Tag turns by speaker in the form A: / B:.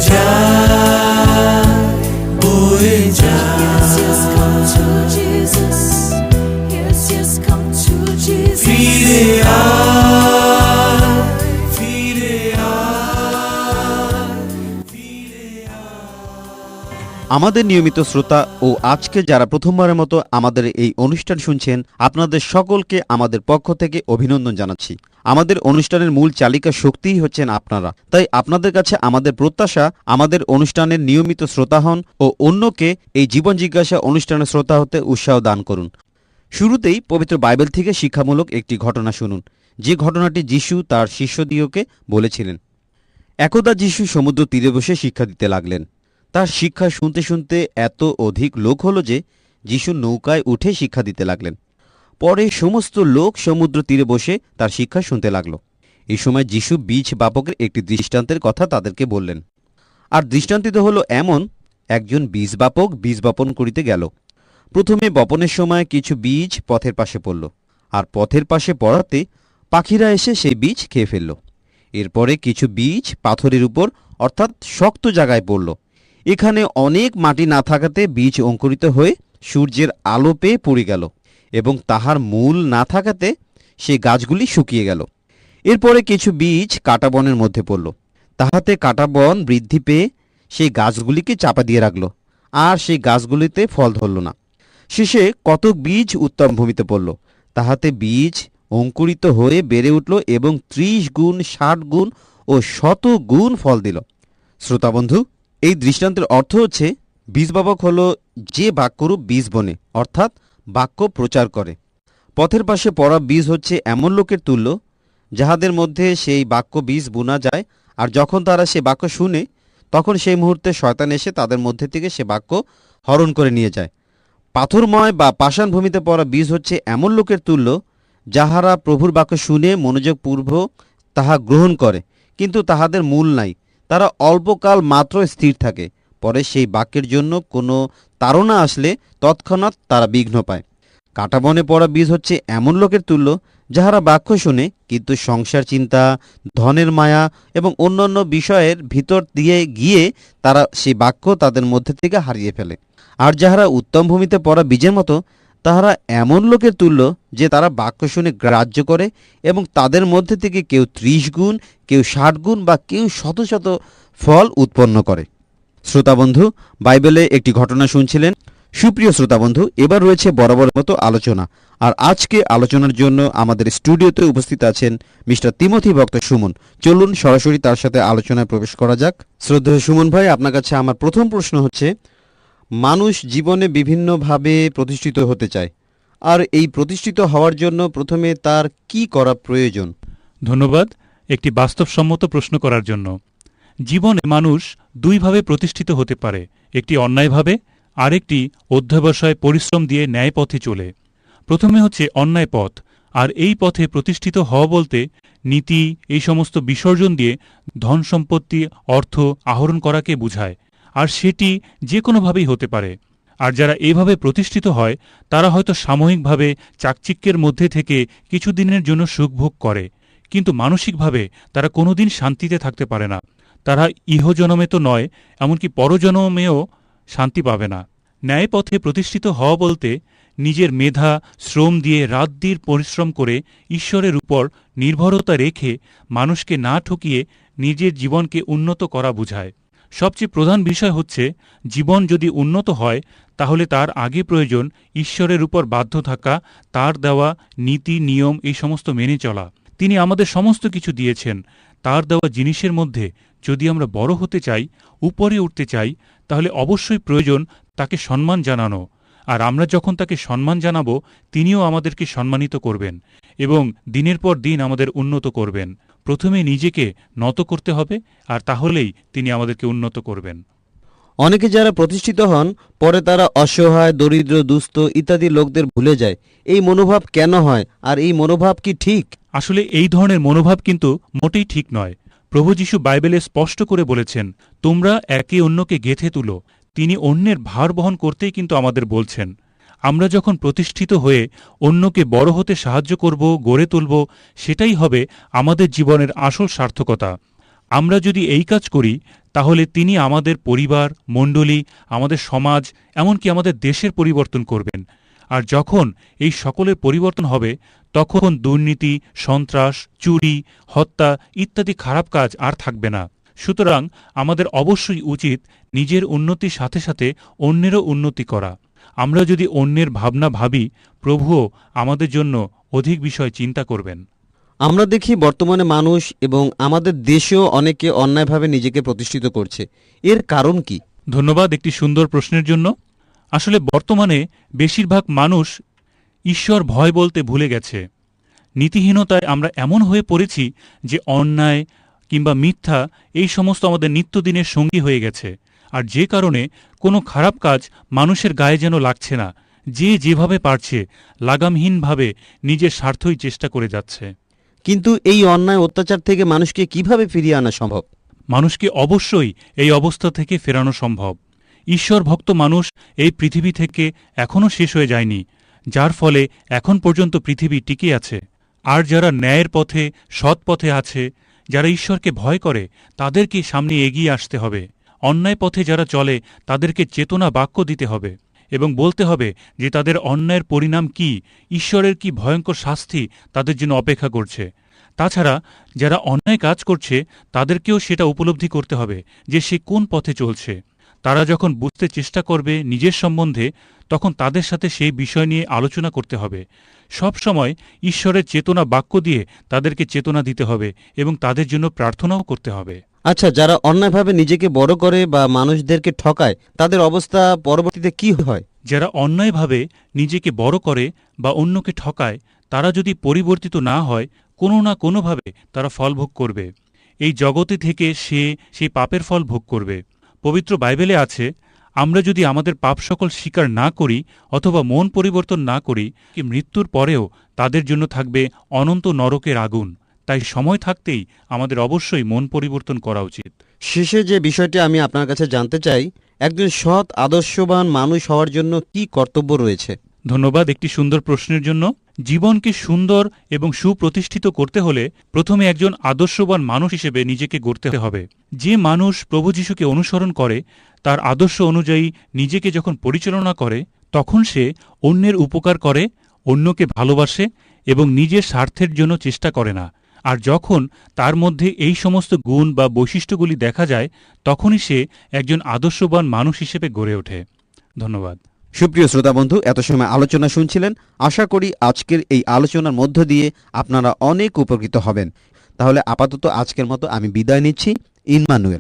A: যায়, বয়ে যায়।
B: Yes, yes, come to Jesus. Yes, yes, come to Jesus.
A: ফিরে আয়, ফিরে আয়, ফিরে আয়।
C: আমাদের নিয়মিত শ্রোতা ও আজকে যারা প্রথমবারের মতো আমাদের এই অনুষ্ঠান শুনছেন, আপনাদের সকলকে আমাদের পক্ষ থেকে অভিনন্দন জানাচ্ছি। আমাদের অনুষ্ঠানের মূল চালিকা শক্তিই হচ্ছেন আপনারা। তাই আপনাদের কাছে আমাদের প্রত্যাশা, আমাদের অনুষ্ঠানের নিয়মিত শ্রোতা হন ও অন্যকে এই জীবন জিজ্ঞাসা অনুষ্ঠানের শ্রোতা হতে উৎসাহ দান করুন। শুরুতেই পবিত্র বাইবেল থেকে শিক্ষামূলক একটি ঘটনা শুনুন, যে ঘটনাটি যিশু তার শিষ্যদিগকে বলেছিলেন। একদা যিশু সমুদ্র তীরে বসে শিক্ষা দিতে লাগলেন। তার শিক্ষা শুনতে শুনতে এত অধিক লোক হল যে যিশু নৌকায় উঠে শিক্ষা দিতে লাগলেন। পরে সমস্ত লোক সমুদ্র তীরে বসে তার শিক্ষা শুনতে লাগল। এই সময় যিশু বীজ বাপকের একটি দৃষ্টান্তের কথা তাদেরকে বললেন। আর দৃষ্টান্তিত হল এমন, একজন বীজ বাপক বীজ বপন করিতে গেল। প্রথমে বপনের সময় কিছু বীজ পথের পাশে পড়ল, আর পথের পাশে পড়াতে পাখিরা এসে সেই বীজ খেয়ে ফেলল। এরপরে কিছু বীজ পাথরের উপর অর্থাৎ শক্ত জায়গায় পড়ল। এখানে অনেক মাটি না থাকাতে বীজ অঙ্কুরিত হয়ে সূর্যের আলো পেয়ে পড়ে গেল, এবং তাহার মূল না থাকাতে সেই গাছগুলি শুকিয়ে গেল। এরপরে কিছু বীজ কাঁটা বনের মধ্যে পড়ল। তাহাতে কাঁটা বন বৃদ্ধি পেয়ে সেই গাছগুলিকে চাপা দিয়ে রাখল, আর সেই গাছগুলিতে ফল ধরল না। শেষে কতক বীজ উত্তম ভূমিতে পড়ল। তাহাতে বীজ অঙ্কুরিত হয়ে বেড়ে উঠল এবং 30 গুণ, 60 গুণ ও 100 গুণ ফল দিল। শ্রোতাবন্ধু, এই দৃষ্টান্তের অর্থ হচ্ছে, বীজবাবক হল যে বাক্যরূপ বীজ বনে, অর্থাৎ বাক্য প্রচার করে। পথের পাশে পড়া বীজ হচ্ছে এমন লোকের তুল্য, যাহাদের মধ্যে সেই বাক্য বীজ বুনা যায়, আর যখন তারা সে বাক্য শুনে, তখন সেই মুহূর্তে শয়তান এসে তাদের মধ্যে থেকে সে বাক্য হরণ করে নিয়ে যায়। পাথরময় বা পাষাণ ভূমিতে পড়া বীজ হচ্ছে এমন লোকের তুল্য, যাহারা প্রভুর বাক্য শুনে মনোযোগপূর্বক তাহা গ্রহণ করে, কিন্তু তাহাদের মূল নাই। তারা অল্পকাল মাত্র স্থির থাকে, পরে সেই বাক্যের জন্য কোনো তাড়না আসলে তৎক্ষণাৎ তারা বিঘ্ন পায়। কাঁটা বনে পড়া বীজ হচ্ছে এমন লোকের তুল্য, যাহারা বাক্য শুনে, কিন্তু সংসার চিন্তা, ধনের মায়া এবং অন্যান্য বিষয়ের ভিতর দিয়ে গিয়ে তারা সেই বাক্য তাদের মধ্যে থেকে হারিয়ে ফেলে। আর যাহারা উত্তম ভূমিতে পড়া বীজের মতো, তাহারা এমন লোকের তুল্য যে তারা বাক্য শুনে গ্রাহ্য করে, এবং তাদের মধ্যে থেকে কেউ 30 গুণ, কেউ 60 গুণ বা কেউ 100 ফল উৎপন্ন করে। শ্রোতাবন্ধু, বাইবেলে একটি ঘটনা শুনছিলেন। সুপ্রিয় শ্রোতাবন্ধু, এবার রয়েছে বরাবর মতো আলোচনা। আর আজকে আলোচনার জন্য আমাদের স্টুডিওতে উপস্থিত আছেন মিস্টার তিমথি ভক্ত সুমন। চলুন সরাসরি তার সাথে আলোচনায় প্রবেশ করা যাক। শ্রদ্ধেয় সুমন ভাই, আপনার কাছে আমার প্রথম প্রশ্ন হচ্ছে, মানুষ জীবনে বিভিন্নভাবে প্রতিষ্ঠিত হতে চায়, আর এই প্রতিষ্ঠিত হওয়ার জন্য প্রথমে তার কি করা প্রয়োজন?
D: ধন্যবাদ একটি বাস্তবসম্মত প্রশ্ন করার জন্য। জীবনে মানুষ দুইভাবে প্রতিষ্ঠিত হতে পারে, একটি অন্যায়ভাবে, আরেকটি অধ্যবসায় পরিশ্রম দিয়ে ন্যায় পথে চলে। প্রথমে হচ্ছে অন্যায় পথ, আর এই পথে প্রতিষ্ঠিত হওয়া বলতে নীতি, এই সমস্ত বিসর্জন দিয়ে ধন সম্পত্তি, অর্থ আহরণ করাকে বোঝায়, আর সেটি যে কোনোভাবেই হতে পারে। আর যারা এভাবে প্রতিষ্ঠিত হয়, তারা হয়তো সাময়িকভাবে চাকচিক্যের মধ্যে থেকে কিছুদিনের জন্য সুখভোগ করে, কিন্তু মানসিকভাবে তারা কোনোদিন শান্তিতে থাকতে পারে না। তারা ইহজনমে তো নয়, এমনকি পরজনমেও শান্তি পাবে না। ন্যায় পথে প্রতিষ্ঠিত হওয়া বলতে নিজের মেধা, শ্রম দিয়ে রাতদিন পরিশ্রম করে ঈশ্বরের উপর নির্ভরতা রেখে মানুষকে না ঠকিয়ে নিজের জীবনকে উন্নত করা বোঝায়। সবচেয়ে প্রধান বিষয় হচ্ছে, জীবন যদি উন্নত হয়, তাহলে তার আগে প্রয়োজন ঈশ্বরের উপর বাধ্য থাকা, তার দেওয়া নীতি নিয়ম এই সমস্ত মেনে চলা। তিনি আমাদের সমস্ত কিছু দিয়েছেন। তার দেওয়া জিনিসের মধ্যে যদি আমরা বড় হতে চাই, উপরে উঠতে চাই, তাহলে অবশ্যই প্রয়োজন তাকে সম্মান জানানো। আর আমরা যখন তাকে সম্মান জানাবো, তিনিও আমাদেরকে সম্মানিত করবেন এবং দিনের পর দিন আমাদের উন্নত করবেন। প্রথমে নিজেকে নত করতে হবে, আর তাহলেই তিনি আমাদেরকে উন্নত করবেন।
C: অনেকে যারা প্রতিষ্ঠিত হন, পরে তারা অসহায়, দরিদ্র, দুস্থ ইত্যাদি লোকদের ভুলে যায়। এই মনোভাব কেন হয়, আর এই মনোভাব কি ঠিক?
D: আসলে এই ধরনের মনোভাব কিন্তু মোটেই ঠিক নয়। প্রভু যীশু বাইবেলে স্পষ্ট করে বলেছেন, তোমরা একে অন্যকে গেঁথে তুলো। তিনি অন্যের ভার বহন করতেই কিন্তু আমাদের বলছেন। আমরা যখন প্রতিষ্ঠিত হয়ে অন্যকে বড় হতে সাহায্য করব, গড়ে তুলব, সেটাই হবে আমাদের জীবনের আসল সার্থকতা। আমরা যদি এই কাজ করি তাহলে তিনি আমাদের পরিবার, মণ্ডলী, আমাদের সমাজ, এমনকি আমাদের দেশের পরিবর্তন করবেন। আর যখন এই সকলের পরিবর্তন হবে তখন দুর্নীতি, সন্ত্রাস, চুরি, হত্যা ইত্যাদি খারাপ কাজ আর থাকবে না। সুতরাং আমাদের অবশ্যই উচিত নিজের উন্নতির সাথে সাথে অন্যেরও উন্নতি করা। আমরা যদি অন্যের ভাবনা ভাবি, প্রভুও আমাদের জন্য অধিক বিষয় চিন্তা করবেন।
C: আমরা দেখি বর্তমানে মানুষ এবং আমাদের দেশেও অনেকে অন্যায়ভাবে নিজেকে প্রতিষ্ঠিত করছে। এর কারণ কি?
D: ধন্যবাদ একটি সুন্দর প্রশ্নের জন্য। আসলে বর্তমানে বেশিরভাগ মানুষ ঈশ্বর ভয় বলতে ভুলে গেছে। নীতিহীনতায় আমরা এমন হয়ে পড়েছি যে অন্যায় কিংবা মিথ্যা এই সমস্ত আমাদের নিত্যদিনের সঙ্গী হয়ে গেছে। আর যে কারণে কোনো খারাপ কাজ মানুষের গায়ে যেন লাগছে না। যে যেভাবে পারছে লাগামহীনভাবে নিজের স্বার্থই চেষ্টা করে যাচ্ছে।
C: কিন্তু এই অন্যায় অত্যাচার থেকে মানুষকে কিভাবে ফিরিয়ে আনা সম্ভব?
D: মানুষকে অবশ্যই এই অবস্থা থেকে ফেরানো সম্ভব। ঈশ্বর ভক্ত মানুষ এই পৃথিবী থেকে এখনও শেষ হয়ে যায়নি, যার ফলে এখন পর্যন্ত পৃথিবী টিকে আছে। আর যারা ন্যায়ের পথে, সৎ পথে আছে, যারা ঈশ্বরকে ভয় করে, তাদেরকে সামনে এগিয়ে আসতে হবে। অন্যায় পথে যারা চলে তাদেরকে চেতনা বাক্য দিতে হবে এবং বলতে হবে যে তাদের অন্যায়ের পরিণাম কি, ঈশ্বরের কি ভয়ঙ্কর শাস্তি তাদের জন্য অপেক্ষা করছে। তাছাড়া যারা অন্যায় কাজ করছে তাদেরকেও সেটা উপলব্ধি করতে হবে যে সে কোন পথে চলছে। তারা যখন বুঝতে চেষ্টা করবে নিজের সম্বন্ধে, তখন তাদের সাথে সেই বিষয় নিয়ে আলোচনা করতে হবে। সব সময় ঈশ্বরের চেতনা বাক্য দিয়ে তাদেরকে চেতনা দিতে হবে এবং তাদের জন্য প্রার্থনাও করতে হবে।
C: আচ্ছা, যারা অন্যায়ভাবে নিজেকে বড় করে বা মানুষদেরকে ঠকায়, তাদের অবস্থা পরবর্তীতে কি হয়?
D: যারা অন্যায়ভাবে নিজেকে বড় করে বা অন্যকে ঠকায়, তারা যদি পরিবর্তিত না হয়, কোনো না কোনোভাবে তারা ফল ভোগ করবে। এই জগতে থেকে সে সেই পাপের ফল ভোগ করবে। পবিত্র বাইবেলে আছে, আমরা যদি আমাদের পাপ সকল স্বীকার না করি অথবা মন পরিবর্তন না করি, কি মৃত্যুর পরেও তাদের জন্য থাকবে অনন্ত নরকের আগুন। তাই সময় থাকতেই আমাদের অবশ্যই মন পরিবর্তন করা উচিত।
C: শেষে যে বিষয়টি আমি আপনার কাছে জানতে চাই, একজন সৎ আদর্শবান মানুষ হওয়ার জন্য কি কর্তব্য রয়েছে?
D: ধন্যবাদ একটি সুন্দর প্রশ্নের জন্য। জীবনকে সুন্দর এবং সুপ্রতিষ্ঠিত করতে হলে প্রথমে একজন আদর্শবান মানুষ হিসেবে নিজেকে গড়তে হবে। যে মানুষ প্রভু যীশুকে অনুসরণ করে, তার আদর্শ অনুযায়ী নিজেকে যখন পরিচালনা করে, তখন সে অন্যের উপকার করে, অন্যকে ভালোবাসে এবং নিজের স্বার্থের জন্য চেষ্টা করে না। আর যখন তার মধ্যে এই সমস্ত গুণ বা বৈশিষ্ট্যগুলি দেখা যায়, তখনই সে একজন আদর্শবান মানুষ হিসেবে গড়ে ওঠে। ধন্যবাদ।
C: সুপ্রিয় শ্রোতা বন্ধু, এত সময় আলোচনা শুনছিলেন। আশা করি আজকের এই আলোচনার মধ্য দিয়ে আপনারা অনেক উপকৃত হবেন। তাহলে আপাতত আজকের মতো আমি বিদায় নিচ্ছি। ইম্মানুয়েল।